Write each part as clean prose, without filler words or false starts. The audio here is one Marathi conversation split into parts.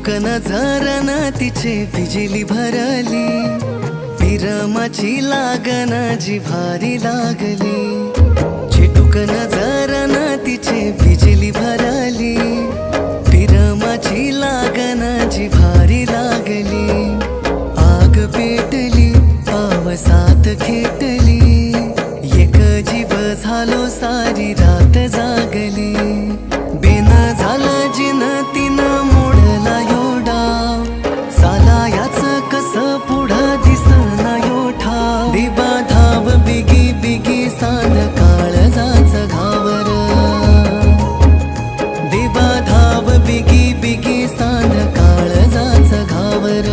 चिटूक नजरन तिचे बिजली भरली, विरमाची लागन जिव्हारी लागली. चिटूक नजरन तिचे बिजली भरली, विरमाची लागन जिव्हारी लागली. आग पेटली पावसात खेटली, एक जीव झालो सारी रात जागली. बेन झाला जिन तिन मोडला योडा, साला याच कस पुढं दिसना योठा. दिवा धाव बिगी बिगी सांध काळजाच घावर, दिवा धाव बिगी बिगी सांध काळजाच घावर.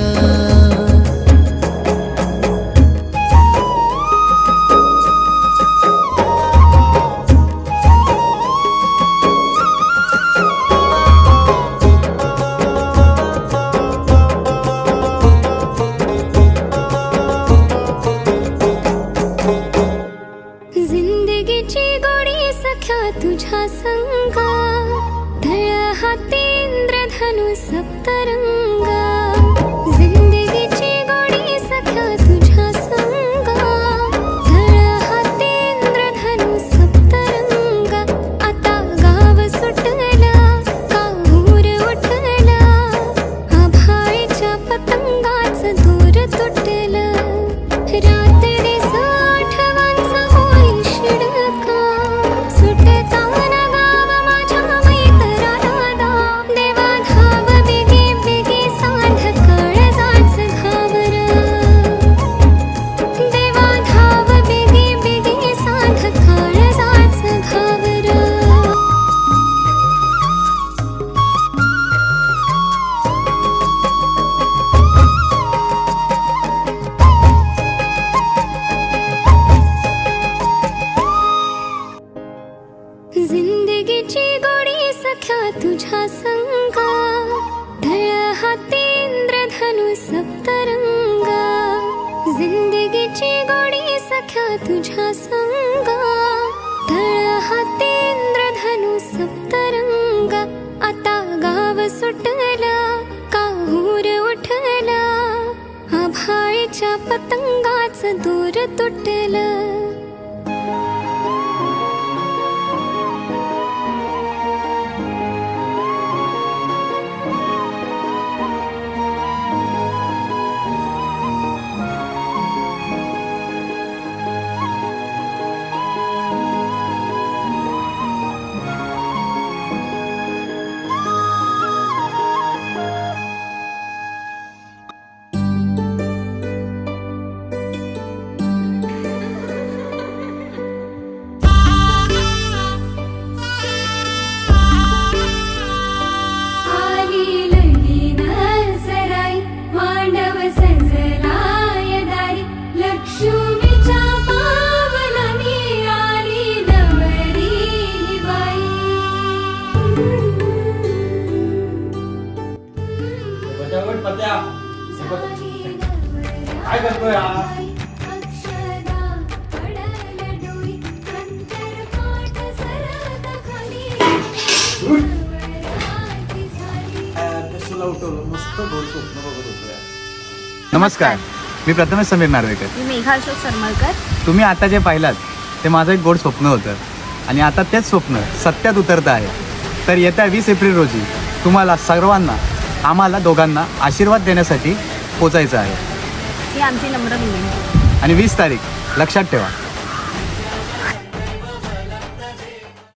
जिंदगीची गोडी सख्या तुझ्या संगा, धळ हाती इंद्रधनु सप्तरंगा. जिंदगीची गोडी सख्या तुझ्या संगा, धळ हाती इंद्रधनु सप्तरंगा. आता गाव सुटला काहूर उठला, आभाळीच्या पतंगाच दूर तुटलं. रात्री आठवांचा होई शिडका, सुटताना गाव माझ्या मैत्राला. देवा धाव बिगी बिगी सांध काळजाच घावर, देवा धाव बिगी बिगी सांध काळजाच घावर. जिंदगीची गोडी सख्या तुझ्या संगा, धळ हाती इंद्रधनु सप्तरंगा. जिंदगीची गोडी सख्या तुझ्या संगा, धळ हाती इंद्रधनु सप्तरंगा. आता गाव सुटला काहूर उठला, आभाळीच्या पतंगाच दूर तुटलं. काय करतोय नमस्कार, मी प्रथमेश समीर नार्वेकर. मी मेघा अशोक सरमळकर. तुम्ही आता जे पाहिलात ते माझं एक गोड स्वप्न होतं आणि आता तेच स्वप्न सत्यात उतरतं आहे. तर येत्या 20 एप्रिल रोजी तुम्हाला सर्वांना, आम्हाला दोघांना आशीर्वाद देण्यासाठी पोचायचं आहे. ही आमची नम्र विनंती. आणि 20 तारीख लक्षात ठेवा.